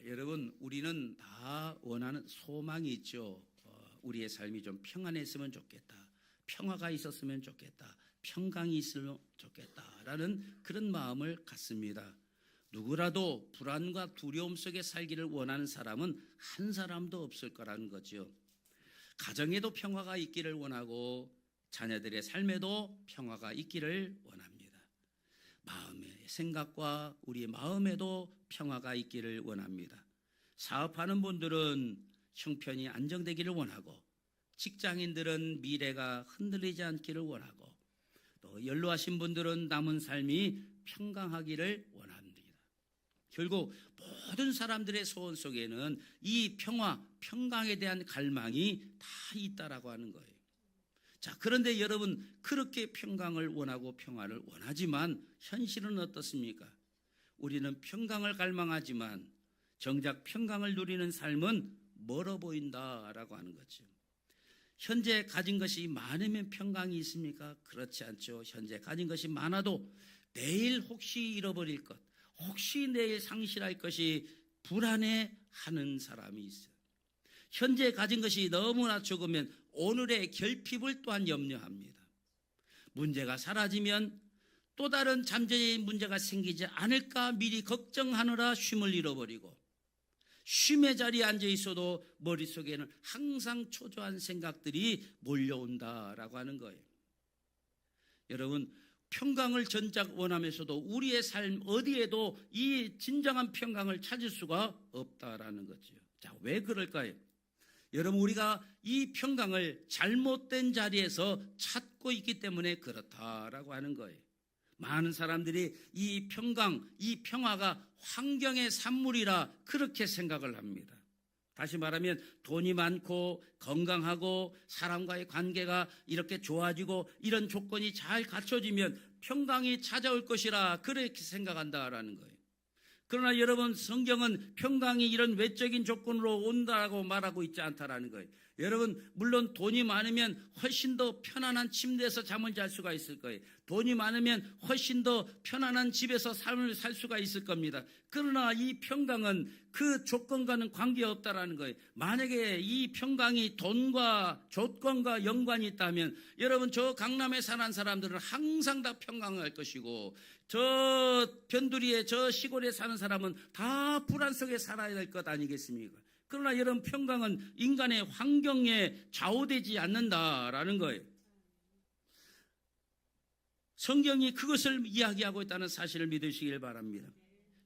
여러분, 우리는 다 원하는 소망이 있죠. 우리의 삶이 좀 평안했으면 좋겠다. 평화가 있었으면 좋겠다. 평강이 있으면 좋겠다라는 그런 마음을 갖습니다. 누구라도 불안과 두려움 속에 살기를 원하는 사람은 한 사람도 없을 거라는 거죠. 가정에도 평화가 있기를 원하고 자녀들의 삶에도 평화가 있기를 원합니다. 마음의 생각과 우리의 마음에도 평화가 있기를 원합니다. 사업하는 분들은 형편이 안정되기를 원하고, 직장인들은 미래가 흔들리지 않기를 원하고, 또 연로하신 분들은 남은 삶이 평강하기를 원합니다. 결국 모든 사람들의 소원 속에는 이 평화, 평강에 대한 갈망이 다 있다라고 하는 거예요. 자, 그런데 여러분, 그렇게 평강을 원하고 평화를 원하지만 현실은 어떻습니까? 우리는 평강을 갈망하지만 정작 평강을 누리는 삶은 멀어 보인다라고 하는 거죠. 현재 가진 것이 많으면 평강이 있습니까? 그렇지 않죠. 현재 가진 것이 많아도 내일 혹시 잃어버릴 것, 혹시 내일 상실할 것이 불안해하는 사람이 있어요. 현재 가진 것이 너무나 적으면 오늘의 결핍을 또한 염려합니다. 문제가 사라지면 또 다른 잠재적인 문제가 생기지 않을까 미리 걱정하느라 쉼을 잃어버리고, 쉼의 자리에 앉아 있어도 머릿속에는 항상 초조한 생각들이 몰려온다라고 하는 거예요. 여러분, 평강을 전작 원하면서도 우리의 삶 어디에도 이 진정한 평강을 찾을 수가 없다라는 거죠. 자, 왜 그럴까요? 여러분, 우리가 이 평강을 잘못된 자리에서 찾고 있기 때문에 그렇다라고 하는 거예요. 많은 사람들이 이 평강, 이 평화가 환경의 산물이라 그렇게 생각을 합니다. 다시 말하면 돈이 많고 건강하고 사람과의 관계가 이렇게 좋아지고 이런 조건이 잘 갖춰지면 평강이 찾아올 것이라 그렇게 생각한다라는 거예요. 그러나 여러분, 성경은 평강이 이런 외적인 조건으로 온다고 말하고 있지 않다라는 거예요. 여러분, 물론 돈이 많으면 훨씬 더 편안한 침대에서 잠을 잘 수가 있을 거예요. 돈이 많으면 훨씬 더 편안한 집에서 삶을 살 수가 있을 겁니다. 그러나 이 평강은 그 조건과는 관계없다라는 거예요. 만약에 이 평강이 돈과 조건과 연관이 있다면 여러분, 저 강남에 사는 사람들은 항상 다 평강할 것이고, 저 변두리에 저 시골에 사는 사람은 다 불안 속에 살아야 될 것 아니겠습니까? 그러나 여러분, 평강은 인간의 환경에 좌우되지 않는다라는 거예요. 성경이 그것을 이야기하고 있다는 사실을 믿으시길 바랍니다.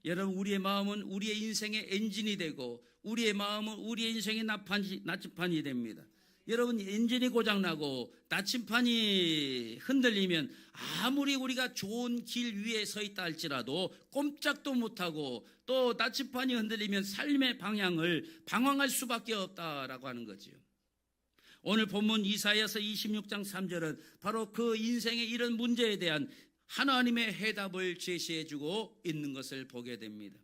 여러분, 우리의 마음은 우리의 인생의 엔진이 되고, 우리의 마음은 우리의 인생의 나침판이 됩니다. 여러분, 엔진이 고장나고 나침판이 흔들리면 아무리 우리가 좋은 길 위에 서 있다 할지라도 꼼짝도 못하고, 또 나침판이 흔들리면 삶의 방향을 방황할 수밖에 없다라고 하는 거지요. 오늘 본문 이사야서 26장 3절은 바로 그 인생의 이런 문제에 대한 하나님의 해답을 제시해주고 있는 것을 보게 됩니다.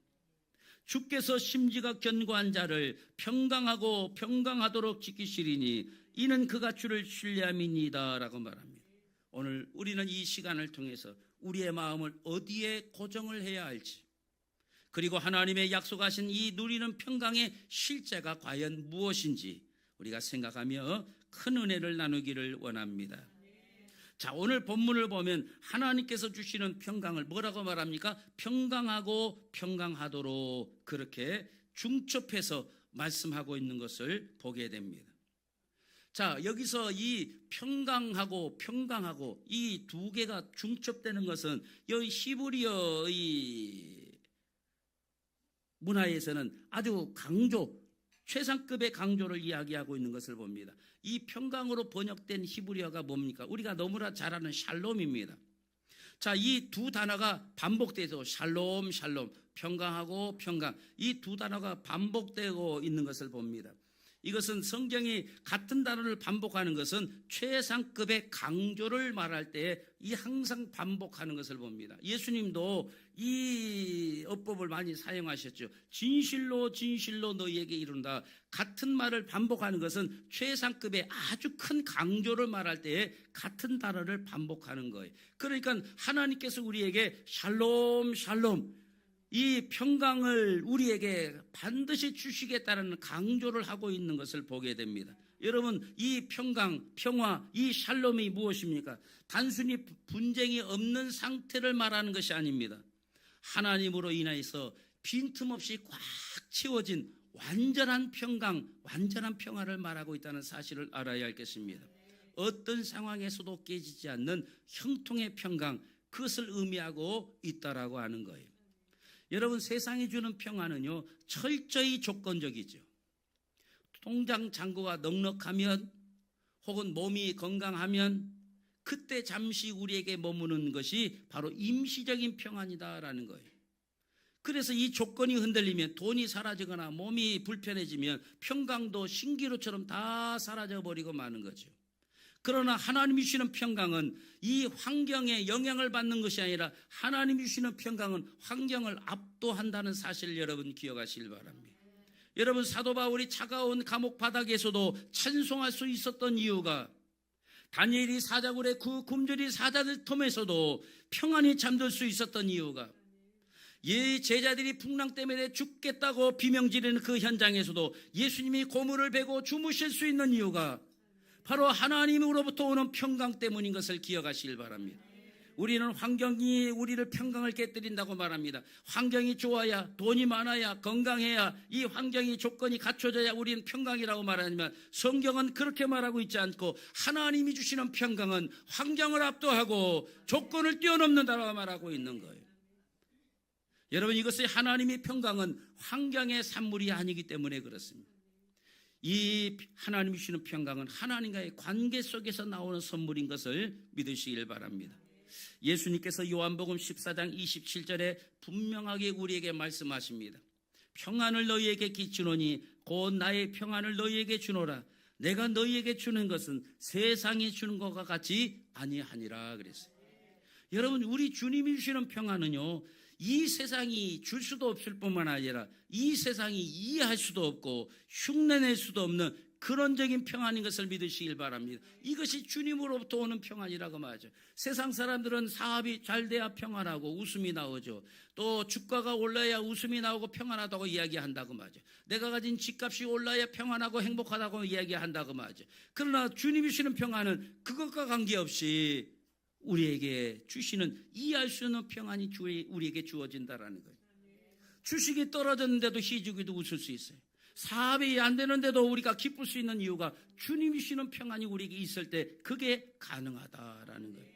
주께서 심지가 견고한 자를 평강하고 평강하도록 지키시리니 이는 그가 주를 신뢰함이니이다 라고 말합니다. 오늘 우리는 이 시간을 통해서 우리의 마음을 어디에 고정을 해야 할지, 그리고 하나님의 약속하신 이 누리는 평강의 실제가 과연 무엇인지 우리가 생각하며 큰 은혜를 나누기를 원합니다. 자, 오늘 본문을 보면 하나님께서 주시는 평강을 뭐라고 말합니까? 평강하고 평강하도록 그렇게 중첩해서 말씀하고 있는 것을 보게 됩니다. 자, 여기서 이 평강하고 평강하고 이 두 개가 중첩되는 것은 여기 히브리어 이 문화에서는 아주 최상급의 강조를 이야기하고 있는 것을 봅니다. 이 평강으로 번역된 히브리어가 뭡니까? 우리가 너무나 잘 아는 샬롬입니다. 자, 이 두 단어가 반복돼서 샬롬, 샬롬, 평강하고 평강, 이 두 단어가 반복되고 있는 것을 봅니다. 이것은 성경이 같은 단어를 반복하는 것은 최상급의 강조를 말할 때 이 항상 반복하는 것을 봅니다. 예수님도 이 어법을 많이 사용하셨죠. 진실로 진실로 너희에게 이룬다. 같은 말을 반복하는 것은 최상급의 아주 큰 강조를 말할 때 같은 단어를 반복하는 거예요. 그러니까 하나님께서 우리에게 샬롬 샬롬, 이 평강을 우리에게 반드시 주시겠다는 강조를 하고 있는 것을 보게 됩니다. 여러분, 이 평강, 평화, 이 샬롬이 무엇입니까? 단순히 분쟁이 없는 상태를 말하는 것이 아닙니다. 하나님으로 인하여서 빈틈없이 꽉 채워진 완전한 평강, 완전한 평화를 말하고 있다는 사실을 알아야 하겠습니다. 어떤 상황에서도 깨지지 않는 형통의 평강, 그것을 의미하고 있다라고 하는 거예요. 여러분, 세상이 주는 평화는요, 철저히 조건적이죠. 통장 잔고가 넉넉하면 혹은 몸이 건강하면 그때 잠시 우리에게 머무는 것이 바로 임시적인 평안이다라는 거예요. 그래서 이 조건이 흔들리면, 돈이 사라지거나 몸이 불편해지면 평강도 신기루처럼 다 사라져버리고 마는 거죠. 그러나 하나님이 주시는 평강은 이 환경에 영향을 받는 것이 아니라 하나님이 주시는 평강은 환경을 압도한다는 사실을 여러분 기억하시길 바랍니다. 여러분, 사도 바울이 차가운 감옥 바닥에서도 찬송할 수 있었던 이유가, 다니엘이 사자굴에 그 굶주린 사자들 틈에서도 평안히 잠들 수 있었던 이유가, 제자들이 풍랑 때문에 죽겠다고 비명지르는 그 현장에서도 예수님이 고물을 베고 주무실 수 있는 이유가 바로 하나님으로부터 오는 평강 때문인 것을 기억하시길 바랍니다. 우리는 환경이 우리를 평강을 깨뜨린다고 말합니다. 환경이 좋아야, 돈이 많아야, 건강해야, 이 환경이 조건이 갖춰져야 우리는 평강이라고 말하지만 성경은 그렇게 말하고 있지 않고 하나님이 주시는 평강은 환경을 압도하고 조건을 뛰어넘는다고 말하고 있는 거예요. 여러분, 이것이 하나님의 평강은 환경의 산물이 아니기 때문에 그렇습니다. 이 하나님이 주시는 평강은 하나님과의 관계 속에서 나오는 선물인 것을 믿으시길 바랍니다. 예수님께서 요한복음 14장 27절에 분명하게 우리에게 말씀하십니다. 평안을 너희에게 끼치노니 곧 나의 평안을 너희에게 주노라. 내가 너희에게 주는 것은 세상이 주는 것과 같이 아니하니라 그랬어요. 여러분, 우리 주님이 주시는 평안은요, 이 세상이 줄 수도 없을 뿐만 아니라 이 세상이 이해할 수도 없고 흉내낼 수도 없는 근원적인 평안인 것을 믿으시길 바랍니다. 이것이 주님으로부터 오는 평안이라고 말하죠. 세상 사람들은 사업이 잘 돼야 평안하고 웃음이 나오죠. 또 주가가 올라야 웃음이 나오고 평안하다고 이야기한다고 말하죠. 내가 가진 집값이 올라야 평안하고 행복하다고 이야기한다고 말하죠. 그러나 주님이 주시는 평안은 그것과 관계없이 우리에게 주시는 이해할 수 없는 평안이 우리에게 주어진다라는 거예요. 주식이 떨어졌는데도 희죽이도 웃을 수 있어요. 사업이 안 되는데도 우리가 기쁠 수 있는 이유가 주님이 주시는 평안이 우리에게 있을 때 그게 가능하다라는 거예요.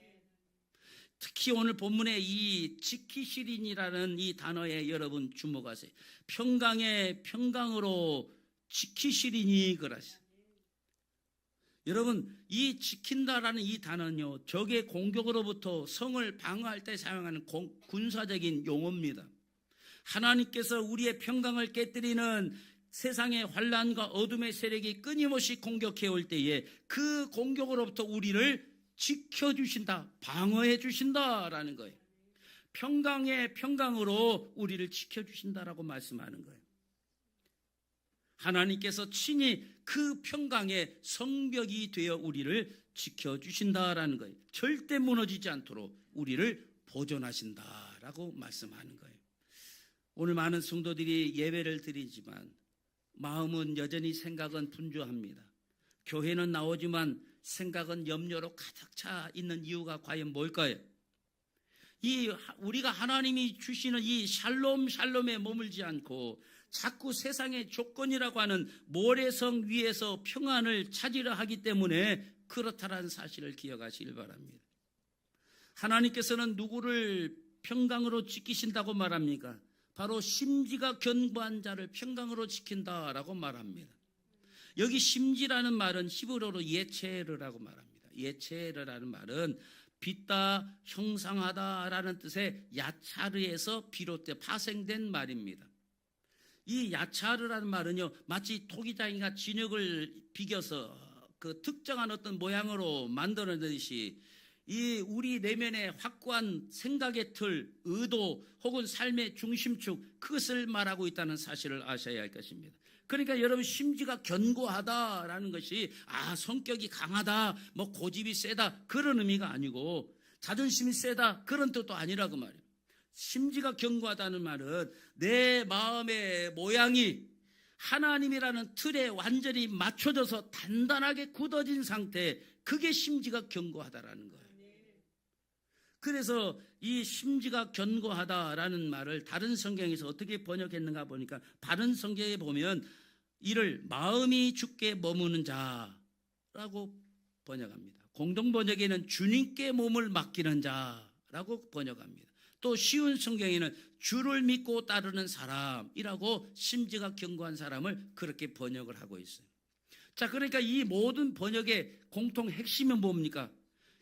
특히 오늘 본문의 이 지키시린이라는 이 단어에 여러분 주목하세요. 평강의 평강으로 지키시린이 그러세요. 여러분, 이 지킨다라는 이 단어는요, 적의 공격으로부터 성을 방어할 때 사용하는 군사적인 용어입니다. 하나님께서 우리의 평강을 깨뜨리는 세상의 환난과 어둠의 세력이 끊임없이 공격해 올 때에 그 공격으로부터 우리를 지켜주신다, 방어해 주신다라는 거예요. 평강의 평강으로 우리를 지켜주신다라고 말씀하는 거예요. 하나님께서 친히 그 평강의 성벽이 되어 우리를 지켜주신다라는 거예요. 절대 무너지지 않도록 우리를 보존하신다라고 말씀하는 거예요. 오늘 많은 성도들이 예배를 드리지만 마음은 여전히 생각은 분주합니다. 교회는 나오지만 생각은 염려로 가득 차 있는 이유가 과연 뭘까요? 우리가 하나님이 주시는 이 샬롬에 머물지 않고 자꾸 세상의 조건이라고 하는 모래성 위에서 평안을 찾으려 하기 때문에 그렇다라는 사실을 기억하시길 바랍니다. 하나님께서는 누구를 평강으로 지키신다고 말합니까? 바로 심지가 견고한 자를 평강으로 지킨다라고 말합니다. 여기 심지라는 말은 히브리어로 예체르라고 말합니다. 예체르라는 말은 빚다, 형상하다라는 뜻의 야차르에서 비롯돼 파생된 말입니다. 이 야차르라는 말은요, 마치 토기장이가 진흙을 비겨서 그 특정한 어떤 모양으로 만들어내듯이 이 우리 내면의 확고한 생각의 틀, 의도 혹은 삶의 중심축, 그것을 말하고 있다는 사실을 아셔야 할 것입니다. 그러니까 여러분, 심지가 견고하다라는 것이 성격이 강하다, 뭐 고집이 세다 그런 의미가 아니고 자존심이 세다 그런 뜻도 아니라고 말이에요. 심지가 견고하다는 말은 내 마음의 모양이 하나님이라는 틀에 완전히 맞춰져서 단단하게 굳어진 상태, 그게 심지가 견고하다라는 거예요. 그래서 이 심지가 견고하다라는 말을 다른 성경에서 어떻게 번역했는가 보니까, 다른 성경에 보면 이를 마음이 주께 머무는 자라고 번역합니다. 공동 번역에는 주님께 몸을 맡기는 자라고 번역합니다. 또 쉬운 성경에는 주를 믿고 따르는 사람이라고 심지가 견고한 사람을 그렇게 번역을 하고 있어요. 자, 그러니까 이 모든 번역의 공통 핵심은 뭡니까?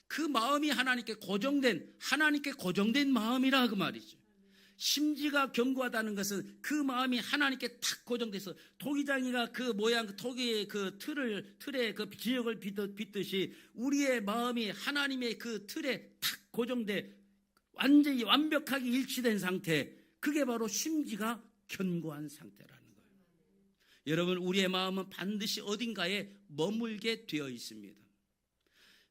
그 마음이 하나님께 고정된 마음이라 그 말이죠. 심지가 견고하다는 것은 그 마음이 하나님께 탁 고정돼서, 토기장이가 그 모양, 토기의 그 틀에 그 지역을 빗듯이 우리의 마음이 하나님의 그 틀에 탁 고정돼 완전히 완벽하게 일치된 상태, 그게 바로 심지가 견고한 상태라는 거예요. 여러분, 우리의 마음은 반드시 어딘가에 머물게 되어 있습니다.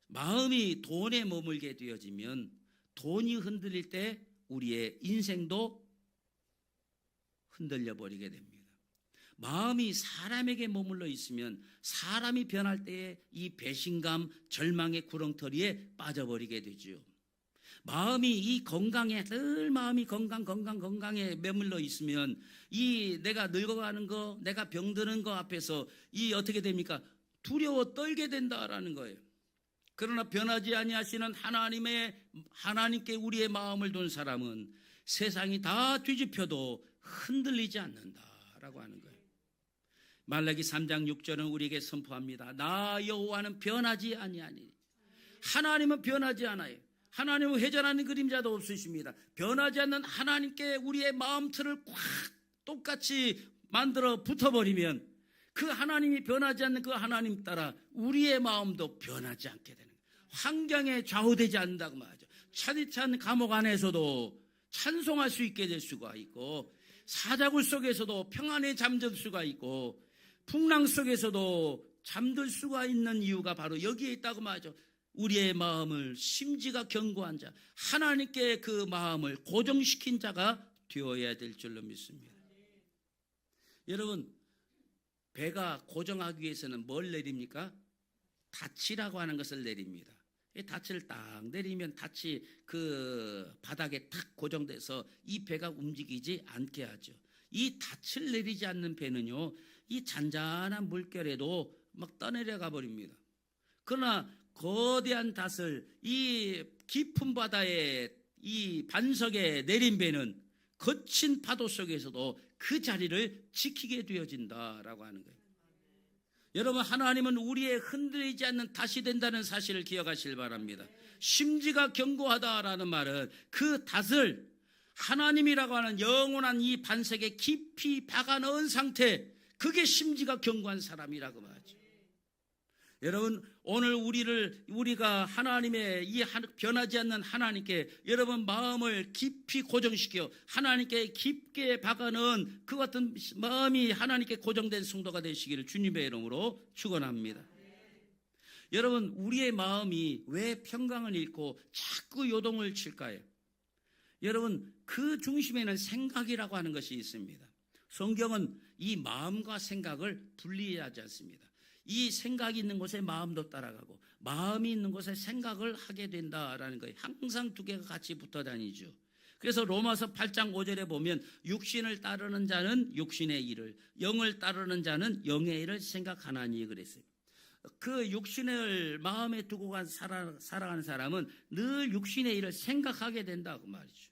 마음이 돈에 머물게 되어지면 돈이 흔들릴 때 우리의 인생도 흔들려 버리게 됩니다. 마음이 사람에게 머물러 있으면 사람이 변할 때에 이 배신감, 절망의 구렁텅이에 빠져버리게 되죠. 마음이 이 건강에, 늘 마음이 건강에 머물러 있으면 이 내가 늙어가는 거, 내가 병드는 거 앞에서 이 어떻게 됩니까? 두려워 떨게 된다라는 거예요. 그러나 변하지 아니하시는 하나님께 우리의 마음을 둔 사람은 세상이 다 뒤집혀도 흔들리지 않는다라고 하는 거예요. 말라기 3장 6절은 우리에게 선포합니다. 나 여호와는 변하지 아니하니. 하나님은 변하지 않아요. 하나님은 회전하는 그림자도 없으십니다. 변하지 않는 하나님께 우리의 마음틀을 꽉 똑같이 만들어 붙어버리면 그 하나님이 변하지 않는 그 하나님 따라 우리의 마음도 변하지 않게 되는 거예요. 환경에 좌우되지 않는다고 말하죠. 차디찬 감옥 안에서도 찬송할 수 있게 될 수가 있고, 사자굴 속에서도 평안에 잠들 수가 있고, 풍랑 속에서도 잠들 수가 있는 이유가 바로 여기에 있다고 말하죠. 우리의 마음을 심지가 견고한 자, 하나님께 그 마음을 고정시킨 자가 되어야 될 줄로 믿습니다. 여러분, 배가 고정하기 위해서는 뭘 내립니까? 닻이라고 하는 것을 내립니다. 이 닻을 딱 내리면 닻이 그 바닥에 탁 고정돼서 이 배가 움직이지 않게 하죠. 이 닻을 내리지 않는 배는요, 이 잔잔한 물결에도 막 떠내려가 버립니다. 그러나 거대한 닻을 이 깊은 바다에 이 반석에 내린 배는 거친 파도 속에서도 그 자리를 지키게 되어진다라고 하는 거예요. 여러분, 하나님은 우리의 흔들리지 않는 닻이 된다는 사실을 기억하시길 바랍니다. 심지가 견고하다라는 말은 그 닻을 하나님이라고 하는 영원한 이 반석에 깊이 박아 넣은 상태, 그게 심지가 견고한 사람이라고 말하죠. 여러분, 오늘 우리가 하나님의 이 변하지 않는 하나님께 여러분 마음을 깊이 고정시켜 하나님께 깊게 박아넣은 그 같은 마음이 하나님께 고정된 성도가 되시기를 주님의 이름으로 축원합니다. 여러분, 우리의 마음이 왜 평강을 잃고 자꾸 요동을 칠까요? 여러분, 그 중심에는 생각이라고 하는 것이 있습니다. 성경은 이 마음과 생각을 분리하지 않습니다. 이 생각이 있는 곳에 마음도 따라가고 마음이 있는 곳에 생각을 하게 된다라는 거예요. 항상 두 개가 같이 붙어 다니죠. 그래서 로마서 8장 5절에 보면 육신을 따르는 자는 육신의 일을, 영을 따르는 자는 영의 일을 생각하나니 그랬어요. 그 육신을 마음에 두고 살아가는 사람은 늘 육신의 일을 생각하게 된다고 말이죠.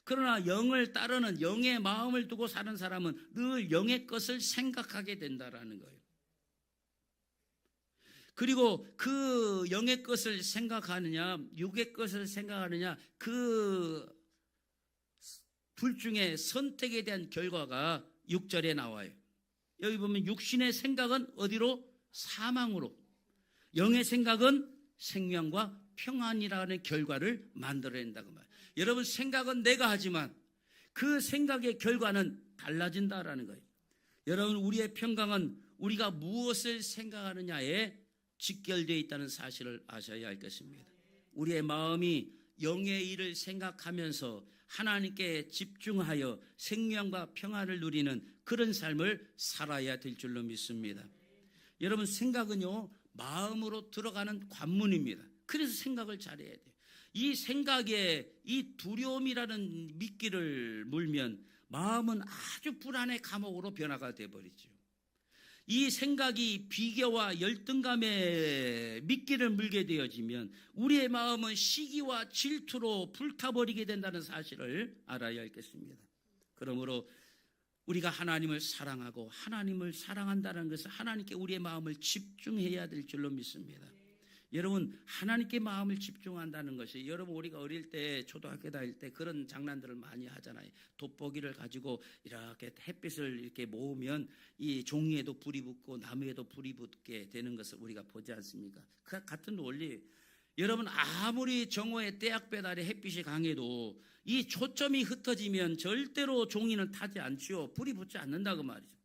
그러나 영을 따르는 영의 마음을 두고 사는 사람은 늘 영의 것을 생각하게 된다라는 거예요. 그리고 그 영의 것을 생각하느냐 육의 것을 생각하느냐, 그 둘 중에 선택에 대한 결과가 6절에 나와요. 여기 보면 육신의 생각은 어디로? 사망으로, 영의 생각은 생명과 평안이라는 결과를 만들어낸다고 말해요. 여러분, 생각은 내가 하지만 그 생각의 결과는 달라진다라는 거예요. 여러분, 우리의 평강은 우리가 무엇을 생각하느냐에 직결되어 있다는 사실을 아셔야 할 것입니다. 우리의 마음이 영의 일을 생각하면서 하나님께 집중하여 생명과 평안을 누리는 그런 삶을 살아야 될 줄로 믿습니다. 여러분, 생각은요, 마음으로 들어가는 관문입니다. 그래서 생각을 잘해야 돼요. 이 생각에 이 두려움이라는 미끼를 물면 마음은 아주 불안의 감옥으로 변화가 되어버리죠. 이 생각이 비교와 열등감에 미끼를 물게 되어지면 우리의 마음은 시기와 질투로 불타버리게 된다는 사실을 알아야 하겠습니다. 그러므로 우리가 하나님을 사랑하고 하나님을 사랑한다는 것은 하나님께 우리의 마음을 집중해야 될 줄로 믿습니다. 여러분, 하나님께 마음을 집중한다는 것이, 여러분 우리가 어릴 때 초등학교 다닐 때 그런 장난들을 많이 하잖아요. 돋보기를 가지고 이렇게 햇빛을 이렇게 모으면 이 종이에도 불이 붙고 나무에도 불이 붙게 되는 것을 우리가 보지 않습니까? 그 같은 원리. 여러분, 아무리 정오의 떼약볕 아래 햇빛이 강해도 이 초점이 흩어지면 절대로 종이는 타지 않지요. 불이 붙지 않는다고 말이죠.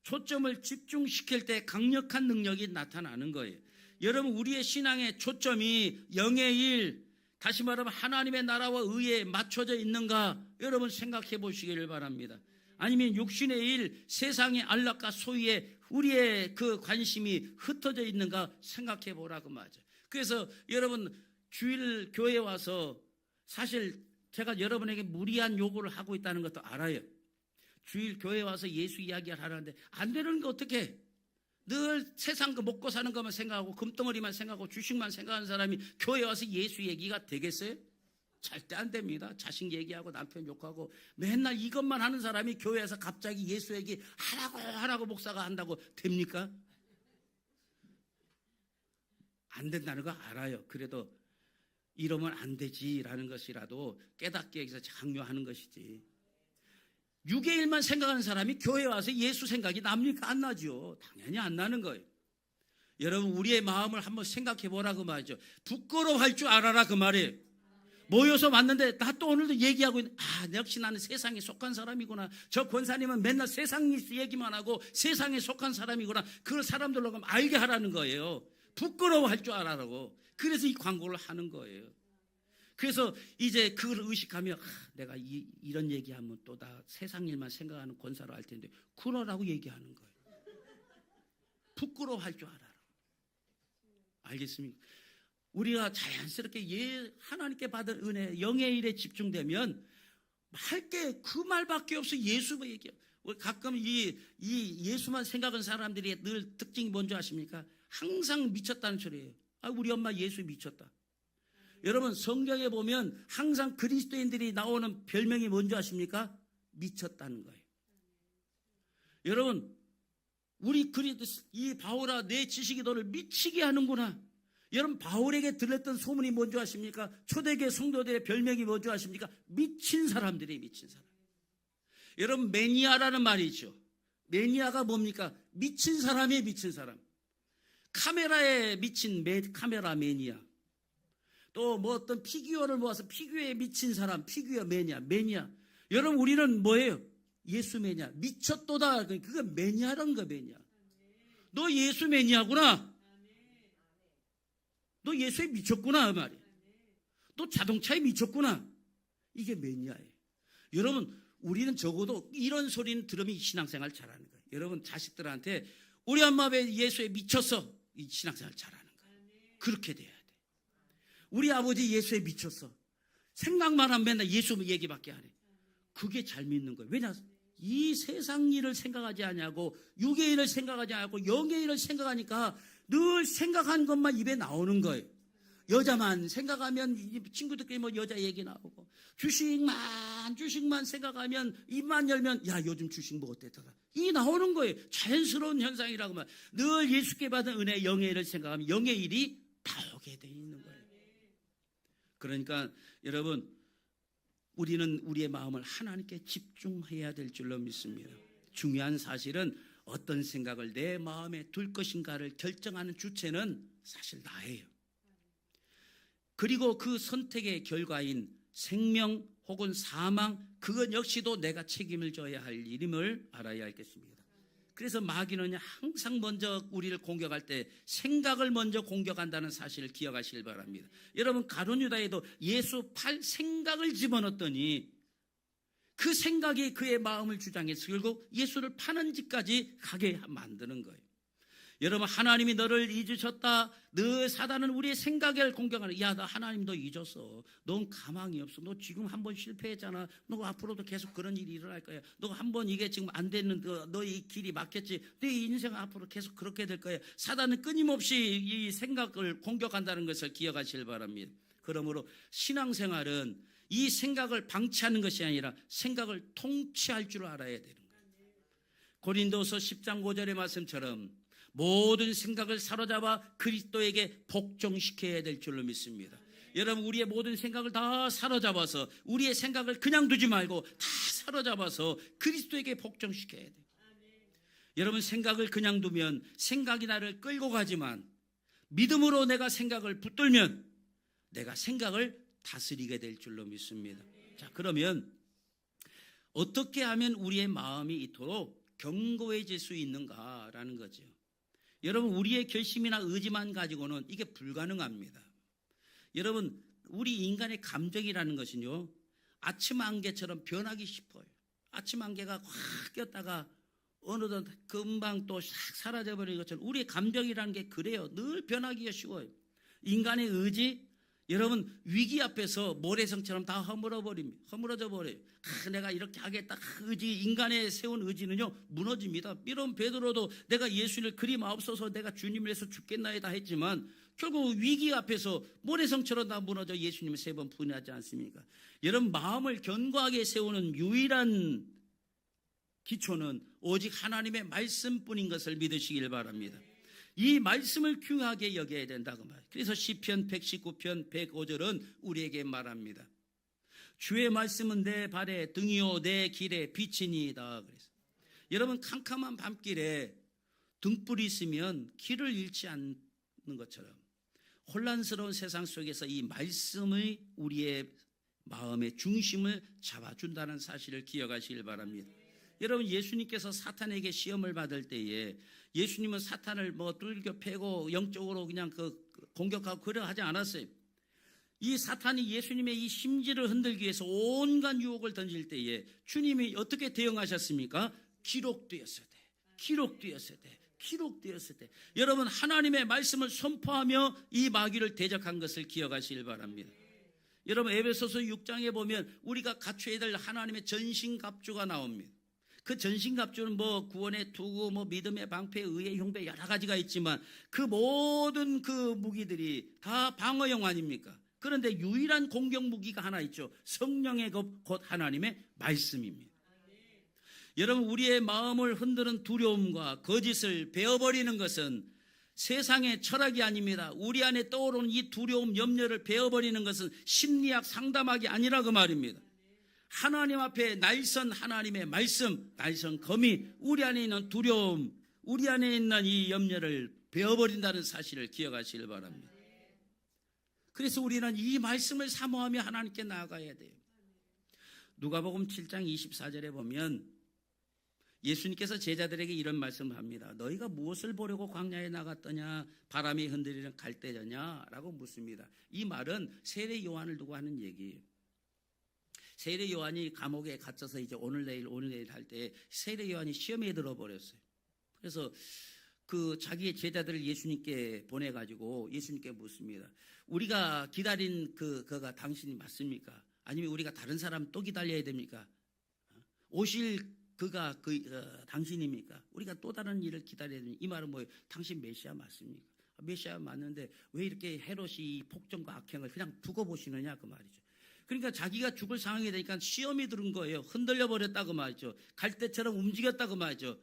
초점을 집중시킬 때 강력한 능력이 나타나는 거예요. 여러분, 우리의 신앙의 초점이 영의 일, 다시 말하면 하나님의 나라와 의에 맞춰져 있는가, 여러분 생각해 보시기를 바랍니다. 아니면 육신의 일, 세상의 안락과 소유에 우리의 그 관심이 흩어져 있는가 생각해 보라고 말이죠. 그래서 여러분, 주일 교회에 와서 사실 제가 여러분에게 무리한 요구를 하고 있다는 것도 알아요. 주일 교회에 와서 예수 이야기를 하라는데 안 되는 거 어떻게? 늘 세상 거 먹고 사는 것만 생각하고 금덩어리만 생각하고 주식만 생각하는 사람이 교회에 와서 예수 얘기가 되겠어요? 절대 안 됩니다. 자식 얘기하고 남편 욕하고 맨날 이것만 하는 사람이 교회에서 갑자기 예수 얘기 하라고 목사가 한다고 됩니까? 안 된다는 거 알아요. 그래도 이러면 안 되지라는 것이라도 깨닫기 위해서 장려하는 것이지. 육의 일만 생각하는 사람이 교회에 와서 예수 생각이 납니까? 안 나죠. 당연히 안 나는 거예요. 여러분, 우리의 마음을 한번 생각해 보라고 말이죠. 부끄러워할 줄 알아라 그 말이에요. 모여서 왔는데 나 또 오늘도 얘기하고 있는, 역시 나는 세상에 속한 사람이구나. 저 권사님은 맨날 세상 얘기만 하고 세상에 속한 사람이구나. 그걸 사람들로 알게 하라는 거예요. 부끄러워할 줄 알아라고. 그래서 이 광고를 하는 거예요. 그래서 이제 그걸 의식하며 내가 이런 얘기하면 또 나 세상 일만 생각하는 권사로 할 텐데 그러라고 얘기하는 거예요. 부끄러워할 줄 알아라. 알겠습니까? 우리가 자연스럽게 하나님께 받은 은혜, 영의 일에 집중되면 할 게 그 말밖에 없어. 예수만 얘기해요. 가끔 이 예수만 생각하는 사람들이 늘 특징이 뭔지 아십니까? 항상 미쳤다는 소리예요. 우리 엄마 예수 미쳤다. 여러분, 성경에 보면 항상 그리스도인들이 나오는 별명이 뭔지 아십니까? 미쳤다는 거예요. 여러분, 이 바울아, 내 지식이 너를 미치게 하는구나. 여러분, 바울에게 들렸던 소문이 뭔지 아십니까? 초대교회 성도들의 별명이 뭔지 아십니까? 미친 사람들이 미친 사람. 여러분, 매니아라는 말이 있죠. 매니아가 뭡니까? 미친 사람이에요, 미친 사람. 카메라에 미친 카메라 매니아. 또 뭐 어떤 피규어를 모아서 피규어에 미친 사람, 피규어 매니아. 여러분, 우리는 뭐예요? 예수 매니아. 미쳤도다. 그거 매니아라는 거, 매니아. 너 예수 매니아구나. 너 예수에 미쳤구나, 그 말이에요. 너 자동차에 미쳤구나. 이게 매니아예요. 여러분, 우리는 적어도 이런 소리는 들으면 신앙생활 잘하는 거예요. 여러분, 자식들한테 우리 엄마 왜 예수에 미쳤어? 이 신앙생활 잘하는 거예요. 그렇게 돼야 돼. 우리 아버지 예수에 미쳤어. 생각만 하면 맨날 예수 얘기밖에 안 해. 그게 잘 믿는 거예요. 왜냐? 이 세상 일을 생각하지 않냐고, 육의 일을 생각하지 않고 영의 일을 생각하니까 늘 생각한 것만 입에 나오는 거예요. 여자만 생각하면 친구들끼리 뭐 여자 얘기 나오고, 주식만 생각하면 입만 열면 야, 요즘 주식 뭐 어땠더라. 이게 나오는 거예요. 자연스러운 현상이라고 말. 늘 예수께 받은 은혜, 영의 일을 생각하면 영의 일이 나오게 돼 있는 거예요. 그러니까 여러분, 우리는 우리의 마음을 하나님께 집중해야 될 줄로 믿습니다. 중요한 사실은 어떤 생각을 내 마음에 둘 것인가를 결정하는 주체는 사실 나예요. 그리고 그 선택의 결과인 생명 혹은 사망, 그것 역시도 내가 책임을 져야 할 일임을 알아야 알겠습니다. 그래서 마귀는 항상 먼저 우리를 공격할 때 생각을 먼저 공격한다는 사실을 기억하시길 바랍니다. 여러분, 가룟 유다에도 예수 팔 생각을 집어넣었더니 그 생각이 그의 마음을 주장해서 결국 예수를 파는 짓까지 가게 만드는 거예요. 여러분, 하나님이 너를 잊으셨다. 너 사단은 우리의 생각을 공격하는. 야, 너 하나님 너 잊었어. 넌 가망이 없어. 너 지금 한번 실패했잖아. 너 앞으로도 계속 그런 일이 일어날 거야. 너 한번 이게 지금 안 되는 너의 길이 막혔지. 네 인생 앞으로 계속 그렇게 될 거야. 사단은 끊임없이 이 생각을 공격한다는 것을 기억하시길 바랍니다. 그러므로 신앙생활은 이 생각을 방치하는 것이 아니라 생각을 통치할 줄 알아야 되는 거예요. 고린도서 10장 5절의 말씀처럼 모든 생각을 사로잡아 그리스도에게 복종시켜야 될 줄로 믿습니다. 여러분, 우리의 모든 생각을 다 사로잡아서, 우리의 생각을 그냥 두지 말고 다 사로잡아서 그리스도에게 복종시켜야 돼요. 여러분, 생각을 그냥 두면 생각이 나를 끌고 가지만 믿음으로 내가 생각을 붙들면 내가 생각을 다스리게 될 줄로 믿습니다. 자, 그러면 어떻게 하면 우리의 마음이 이토록 견고해질 수 있는가라는 거죠. 여러분, 우리의 결심이나 의지만 가지고는 이게 불가능합니다. 여러분, 우리 인간의 감정이라는 것은요, 아침 안개처럼 변하기 싶어요. 아침 안개가 확 꼈다가 어느덧 금방 또 싹 사라져버리는 것처럼 우리의 감정이라는 게 그래요. 늘 변하기가 쉬워요. 인간의 의지, 여러분, 위기 앞에서 모래성처럼 다 허물어져 버려요. 내가 이렇게 하겠다. 인간의 세운 의지는요, 무너집니다. 이런 베드로도 내가 예수를 그리 마옵소서, 내가 주님을 위해서 죽겠나이다 했지만 결국 위기 앞에서 모래성처럼 다 무너져 예수님을 3번 부인하지 않습니까? 여러분, 마음을 견고하게 세우는 유일한 기초는 오직 하나님의 말씀뿐인 것을 믿으시길 바랍니다. 이 말씀을 귀하게 여겨야 된다고 말해요. 그래서 시편 119편 105절은 우리에게 말합니다. 주의 말씀은 내 발에 등이요 내 길에 빛이니이다. 그래서 여러분, 캄캄한 밤길에 등불이 있으면 길을 잃지 않는 것처럼 혼란스러운 세상 속에서 이 말씀의 우리의 마음의 중심을 잡아준다는 사실을 기억하시길 바랍니다. 여러분, 예수님께서 사탄에게 시험을 받을 때에 예수님은 사탄을 뚫겨 패고 영적으로 그냥 공격하고 그러 하지 않았어요. 이 사탄이 예수님의 이 심지를 흔들기 위해서 온갖 유혹을 던질 때에 주님이 어떻게 대응하셨습니까? 기록되었을 때. 여러분, 하나님의 말씀을 선포하며 이 마귀를 대적한 것을 기억하시길 바랍니다. 여러분, 에베소서 6장에 보면 우리가 갖춰야 될 하나님의 전신갑주가 나옵니다. 그 전신갑주는 구원의 투구, 믿음의 방패, 의의 흉배 여러 가지가 있지만 그 모든 그 무기들이 다 방어용 아닙니까? 그런데 유일한 공격 무기가 하나 있죠. 성령의 곧 하나님의 말씀입니다. 여러분, 우리의 마음을 흔드는 두려움과 거짓을 베어버리는 것은 세상의 철학이 아닙니다. 우리 안에 떠오르는 이 두려움, 염려를 베어버리는 것은 심리학 상담학이 아니라 그 말입니다. 하나님 앞에 날선 하나님의 말씀, 날선 검이 우리 안에 있는 두려움, 우리 안에 있는 이 염려를 베어버린다는 사실을 기억하시길 바랍니다. 그래서 우리는 이 말씀을 사모하며 하나님께 나아가야 돼요. 누가복음 7장 24절에 보면 예수님께서 제자들에게 이런 말씀을 합니다. 너희가 무엇을 보려고 광야에 나갔더냐? 바람이 흔들리는 갈대저냐? 라고 묻습니다. 이 말은 세례 요한을 두고 하는 얘기예요. 세례 요한이 감옥에 갇혀서 이제 오늘 내일 할 때 세례 요한이 시험에 들어버렸어요. 그래서 그 자기의 제자들을 예수님께 보내가지고 예수님께 묻습니다. 우리가 기다린 그가 당신이 맞습니까? 아니면 우리가 다른 사람 또 기다려야 됩니까? 오실 그가 당신입니까? 우리가 또 다른 일을 기다려야 됩니까? 이 말은 뭐예요? 당신 메시아 맞습니까? 메시아 맞는데 왜 이렇게 헤롯이 폭정과 악행을 그냥 두고 보시느냐 그 말이죠. 그러니까 자기가 죽을 상황이 되니까 시험이 들은 거예요. 흔들려 버렸다고 말이죠. 갈대처럼 움직였다고 말이죠.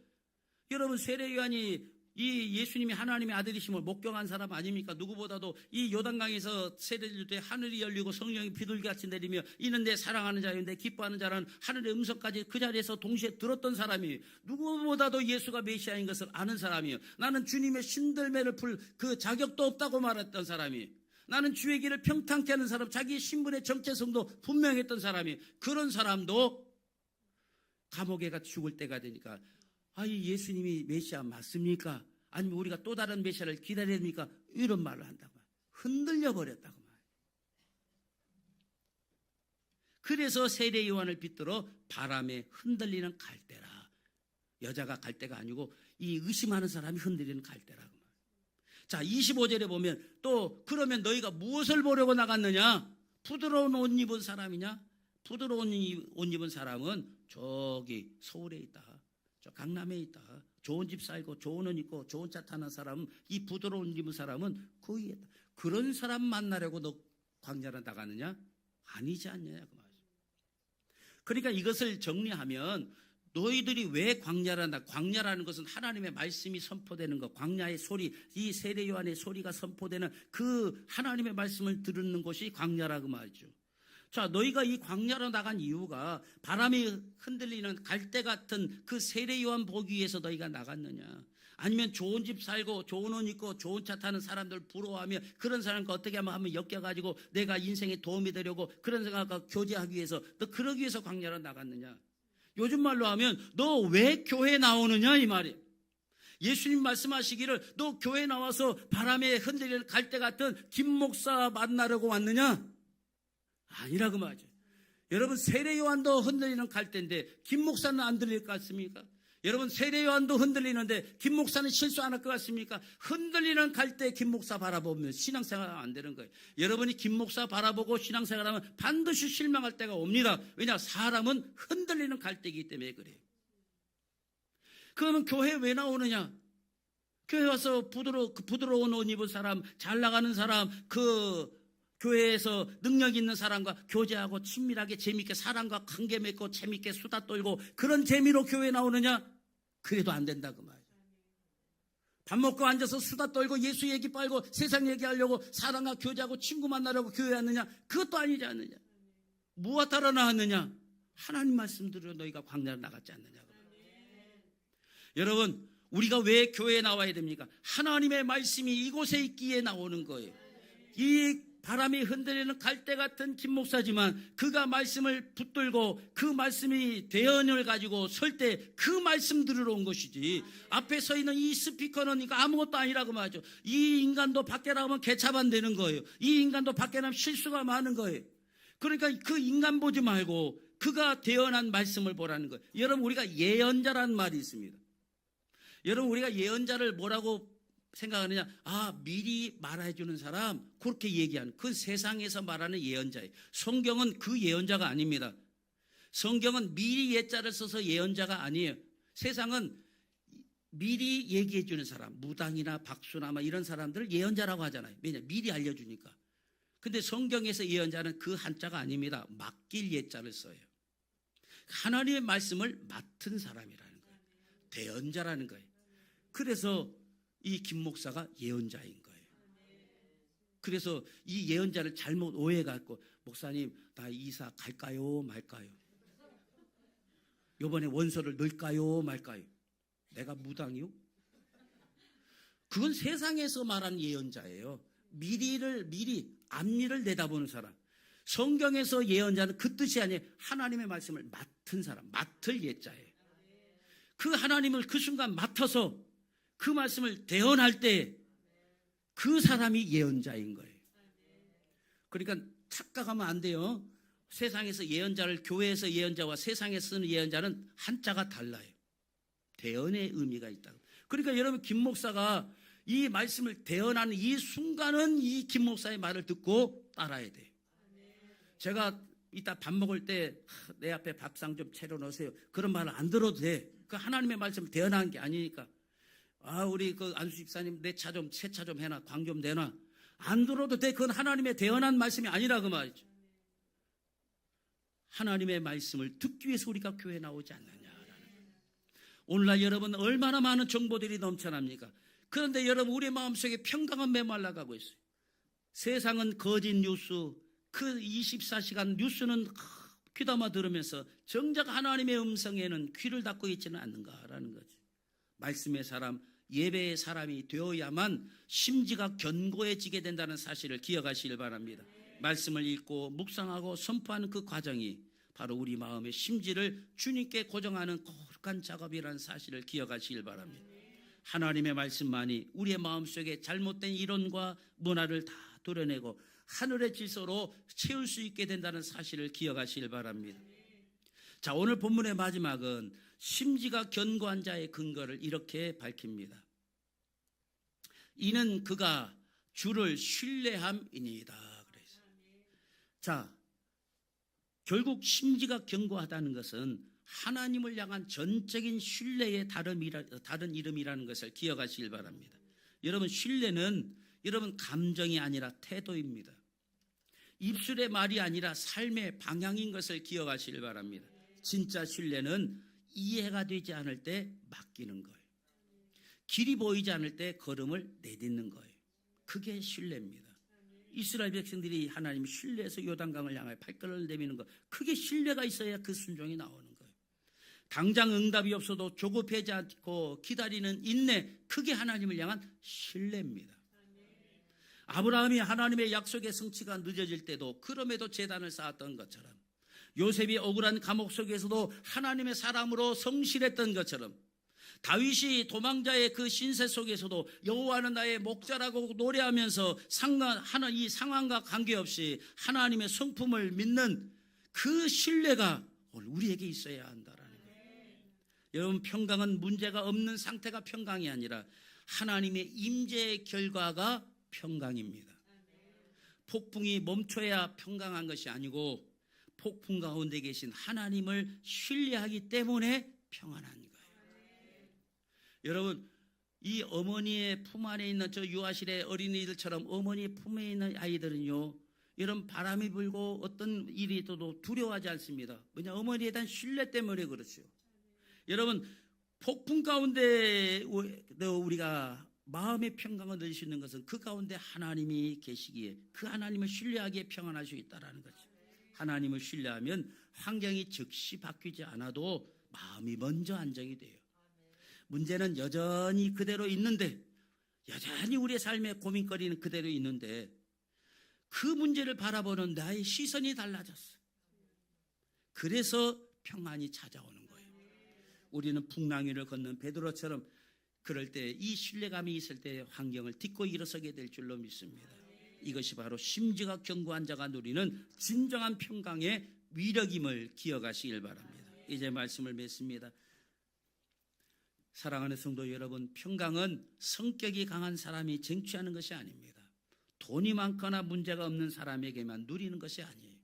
여러분, 세례 요한이 이 예수님이 하나님의 아들이심을 목격한 사람 아닙니까? 누구보다도 이 요단강에서 세례를 줄 때 하늘이 열리고 성령이 비둘기같이 내리며 이는 내 사랑하는 자요 내 기뻐하는 자라는 하늘의 음성까지 그 자리에서 동시에 들었던 사람이 누구보다도 예수가 메시아인 것을 아는 사람이에요. 나는 주님의 신들매를 풀 그 자격도 없다고 말했던 사람이, 나는 주의 길을 평탄케 하는 사람, 자기의 신분의 정체성도 분명했던 사람이, 그런 사람도 감옥에 가 죽을 때가 되니까 이 예수님이 메시아 맞습니까? 아니면 우리가 또 다른 메시아를 기다려야 됩니까? 이런 말을 한다고. 흔들려 버렸다고 말이에요. 그래서 세례 요한을 빗들어 바람에 흔들리는 갈대라. 여자가 갈대가 아니고 이 의심하는 사람이 흔들리는 갈대라고. 자, 25절에 보면 또 그러면 너희가 무엇을 보려고 나갔느냐? 부드러운 옷 입은 사람이냐? 부드러운 옷 입은 사람은 저기 서울에 있다. 저 강남에 있다. 좋은 집 살고 좋은 옷 입고 좋은 차 타는 사람은, 이 부드러운 옷 입은 사람은 거기 있다. 그런 사람 만나려고 너 광야로 나가느냐? 아니지 않느냐 그 말이죠. 그러니까 이것을 정리하면 너희들이 왜 광야라는 것은 하나님의 말씀이 선포되는 것, 광야의 소리, 이 세례 요한의 소리가 선포되는 그 하나님의 말씀을 들은 것이 광야라고 말이죠. 자, 너희가 이 광야로 나간 이유가 바람이 흔들리는 갈대 같은 그 세례 요한 보기 위해서 너희가 나갔느냐? 아니면 좋은 집 살고 좋은 옷 입고 좋은 차 타는 사람들 부러워하며 그런 사람과 어떻게 하면 엮여가지고 내가 인생에 도움이 되려고 그런 생각과 교제하기 위해서 너 그러기 위해서 광야로 나갔느냐? 요즘 말로 하면 너 왜 교회 나오느냐 이 말이에요. 예수님 말씀하시기를 너 교회 나와서 바람에 흔들리는 갈대 같은 김 목사 만나려고 왔느냐? 아니라고 말이죠. 여러분 세례 요한도 흔들리는 갈대인데 김 목사는 안 들릴 것 같습니까? 여러분 세례 요한도 흔들리는데 김 목사는 실수 안 할 것 같습니까? 흔들리는 갈대 김 목사 바라보면 신앙생활 안 되는 거예요. 여러분이 김 목사 바라보고 신앙생활하면 반드시 실망할 때가 옵니다. 왜냐? 사람은 흔들리는 갈대이기 때문에 그래요. 그러면 교회 왜 나오느냐? 교회 와서 부드러운 옷 입은 사람, 잘 나가는 사람, 그 교회에서 능력 있는 사람과 교제하고 친밀하게 재밌게 사람과 관계 맺고 재밌게 수다 떨고 그런 재미로 교회 나오느냐? 그래도 안 된다 그 말이에요. 밥 먹고 앉아서 수다 떨고 예수 얘기 빨고 세상 얘기하려고 사람과 교제하고 친구 만나려고 교회 왔느냐? 그것도 아니지 않느냐? 무엇하러 나왔느냐? 하나님 말씀 들으러 너희가 광야로 나갔지 않느냐? 여러분 우리가 왜 교회에 나와야 됩니까? 하나님의 말씀이 이곳에 있기에 나오는 거예요. 이 바람이 흔들리는 갈대 같은 김 목사지만 그가 말씀을 붙들고 그 말씀이 대언을 가지고 설 때 그 말씀 들으러 온 것이지 앞에 서 있는 이 스피커는 이거 아무것도 아니라고 말하죠. 이 인간도 밖에 나오면 개차반 되는 거예요. 이 인간도 밖에 나오면 실수가 많은 거예요. 그러니까 그 인간 보지 말고 그가 대언한 말씀을 보라는 거예요. 여러분 우리가 예언자라는 말이 있습니다. 여러분 우리가 예언자를 뭐라고 생각하느냐? 미리 말해주는 사람, 그렇게 얘기하는 그 세상에서 말하는 예언자예요. 성경은 그 예언자가 아닙니다. 성경은 미리 예자를 써서 예언자가 아니에요. 세상은 미리 얘기해주는 사람, 무당이나 박수나 이런 사람들을 예언자라고 하잖아요. 왜냐? 미리 알려주니까. 근데 성경에서 예언자는 그 한자가 아닙니다. 맡길 예자를 써요. 하나님의 말씀을 맡은 사람이라는 거예요. 대언자라는 거예요. 그래서 이 김 목사가 예언자인 거예요. 그래서 이 예언자를 잘못 오해갖고 목사님 나 이사 갈까요 말까요? 이번에 원서를 넣을까요 말까요? 내가 무당이요? 그건 세상에서 말하는 예언자예요. 미리 앞일을 내다보는 사람. 성경에서 예언자는 그 뜻이 아니에요. 하나님의 말씀을 맡은 사람, 맡을 예자예요. 그 하나님을 그 순간 맡아서 그 말씀을 대언할 때 그 사람이 예언자인 거예요. 그러니까 착각하면 안 돼요. 세상에서 예언자를, 교회에서 예언자와 세상에 쓰는 예언자는 한자가 달라요. 대언의 의미가 있다. 그러니까 여러분 김 목사가 이 말씀을 대언하는 이 순간은 이 김 목사의 말을 듣고 따라야 돼요. 제가 이따 밥 먹을 때 내 앞에 밥상 좀 차려놓으세요. 그런 말을 안 들어도 돼. 그 하나님의 말씀을 대언하는 게 아니니까. 우리 그 안수 집사님 내 차 좀 새 차 좀 해놔, 광 좀 내놔. 안 들어도 돼. 그건 하나님의 대언한 말씀이 아니라 그 말이죠. 하나님의 말씀을 듣기 위해서 우리가 교회에 나오지 않느냐라는 거예요. 오늘날 여러분 얼마나 많은 정보들이 넘쳐납니까? 그런데 여러분 우리 마음속에 평강은 메말라가고 있어요. 세상은 거짓 뉴스, 그 24시간 뉴스는 귀담아 들으면서 정작 하나님의 음성에는 귀를 닫고 있지는 않는가라는 거죠. 말씀의 사람, 예배의 사람이 되어야만 심지가 견고해지게 된다는 사실을 기억하시길 바랍니다. 말씀을 읽고 묵상하고 선포하는 그 과정이 바로 우리 마음의 심지를 주님께 고정하는 거룩한 작업이라는 사실을 기억하시길 바랍니다. 하나님의 말씀만이 우리의 마음속에 잘못된 이론과 문화를 다 도려내고 하늘의 질서로 채울 수 있게 된다는 사실을 기억하시길 바랍니다. 자, 오늘 본문의 마지막은 심지가 견고한 자의 근거를 이렇게 밝힙니다. 이는 그가 주를 신뢰함이니이다. 그래서 자, 결국 심지가 견고하다는 것은 하나님을 향한 전적인 신뢰의 다른 이름이라는 것을 기억하시길 바랍니다. 여러분, 신뢰는 여러분 감정이 아니라 태도입니다. 입술의 말이 아니라 삶의 방향인 것을 기억하시길 바랍니다. 진짜 신뢰는 이해가 되지 않을 때 맡기는 거예요. 길이 보이지 않을 때 걸음을 내딛는 거예요. 그게 신뢰입니다. 이스라엘 백성들이 하나님 신뢰해서 요단강을 향하여 발걸음을 내미는 것, 그게 신뢰가 있어야 그 순종이 나오는 거예요. 당장 응답이 없어도 조급하지 않고 기다리는 인내, 그게 하나님을 향한 신뢰입니다. 아브라함이 하나님의 약속의 성취가 늦어질 때도 그럼에도 제단을 쌓았던 것처럼, 요셉이 억울한 감옥 속에서도 하나님의 사람으로 성실했던 것처럼, 다윗이 도망자의 그 신세 속에서도 여호와는 나의 목자라고 노래하면서 이 상황과 관계없이 하나님의 성품을 믿는 그 신뢰가 우리에게 있어야 한다라는 거예요. 여러분, 평강은 문제가 없는 상태가 평강이 아니라 하나님의 임재의 결과가 평강입니다. 폭풍이 멈춰야 평강한 것이 아니고 폭풍 가운데 계신 하나님을 신뢰하기 때문에 평안한 거예요. 여러분, 이 어머니의 품 안에 있는 저 유아실의 어린이들처럼 어머니의 품에 있는 아이들은요, 이런 바람이 불고 어떤 일이 있어도 두려워하지 않습니다. 왜냐? 어머니에 대한 신뢰 때문에 그렇죠. 여러분, 폭풍 가운데 우리가 마음의 평강을 누릴 수 있는 것은 그 가운데 하나님이 계시기에, 그 하나님을 신뢰하기에 평안할 수 있다는 거죠. 하나님을 신뢰하면 환경이 즉시 바뀌지 않아도 마음이 먼저 안정이 돼요. 문제는 여전히 그대로 있는데, 여전히 우리의 삶의 고민거리는 그대로 있는데, 그 문제를 바라보는 나의 시선이 달라졌어요. 그래서 평안이 찾아오는 거예요. 우리는 풍랑위를 걷는 베드로처럼 그럴 때, 이 신뢰감이 있을 때 환경을 딛고 일어서게 될 줄로 믿습니다. 이것이 바로 심지가 견고한 자가 누리는 진정한 평강의 위력임을 기억하시길 바랍니다. 이제 말씀을 맺습니다. 사랑하는 성도 여러분, 평강은 성격이 강한 사람이 쟁취하는 것이 아닙니다. 돈이 많거나 문제가 없는 사람에게만 누리는 것이 아니에요.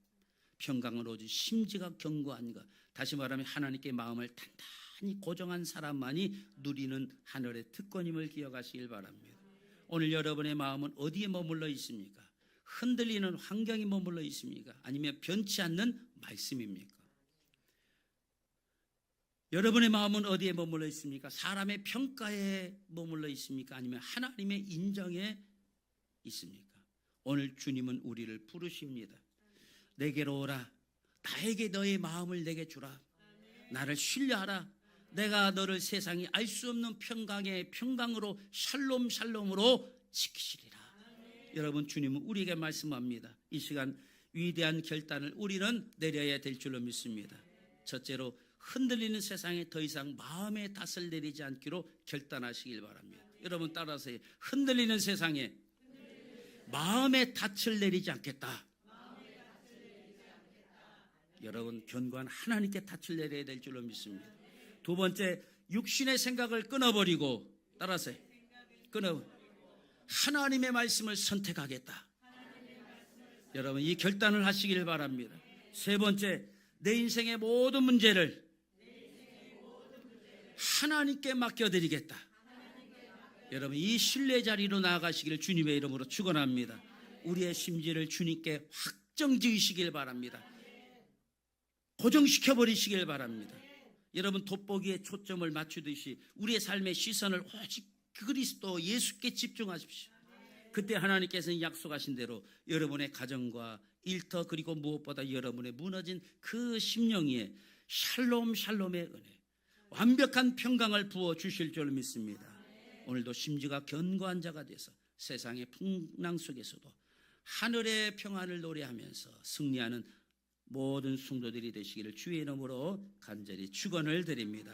평강은 오직 심지가 견고한 것, 다시 말하면 하나님께 마음을 단단히 고정한 사람만이 누리는 하늘의 특권임을 기억하시길 바랍니다. 오늘 여러분의 마음은 어디에 머물러 있습니까? 흔들리는 환경이 머물러 있습니까? 아니면 변치 않는 말씀입니까? 여러분의 마음은 어디에 머물러 있습니까? 사람의 평가에 머물러 있습니까? 아니면 하나님의 인정에 있습니까? 오늘 주님은 우리를 부르십니다. 내게로 오라. 나에게 너의 마음을 내게 주라. 나를 신뢰하라. 내가 너를 세상이 알 수 없는 평강의 평강으로 샬롬으로 지키시리라. 여러분, 주님은 우리에게 말씀합니다. 이 시간 위대한 결단을 우리는 내려야 될 줄로 믿습니다. 첫째로, 흔들리는 세상에 더 이상 마음의 탓을 내리지 않기로 결단하시길 바랍니다. 여러분 따라서 흔들리는 세상에 마음의 탓을 내리지 않겠다. 여러분, 견고한 하나님께 탓을 내려야 될 줄로 믿습니다. 두 번째, 육신의 생각을 끊어버리고, 따라서 하나님의 말씀을 선택하겠다. 여러분, 이 결단을 하시길 바랍니다. 세 번째, 내 인생의 모든 문제를 하나님께 맡겨드리겠다. 여러분, 이 신뢰 자리로 나아가시기를 주님의 이름으로 축원합니다. 우리의 심지를 주님께 확정지으시길 바랍니다. 고정시켜버리시길 바랍니다. 여러분, 돋보기에 초점을 맞추듯이 우리의 삶의 시선을 오직 그리스도 예수께 집중하십시오. 그때 하나님께서는 약속하신 대로 여러분의 가정과 일터, 그리고 무엇보다 여러분의 무너진 그 심령 위에 샬롬의 은혜, 완벽한 평강을 부어주실 줄 믿습니다. 오늘도 심지가 견고한 자가 돼서 세상의 풍랑 속에서도 하늘의 평안을 노래하면서 승리하는 모든 성도들이 되시기를 주의 이름으로 간절히 축원을 드립니다.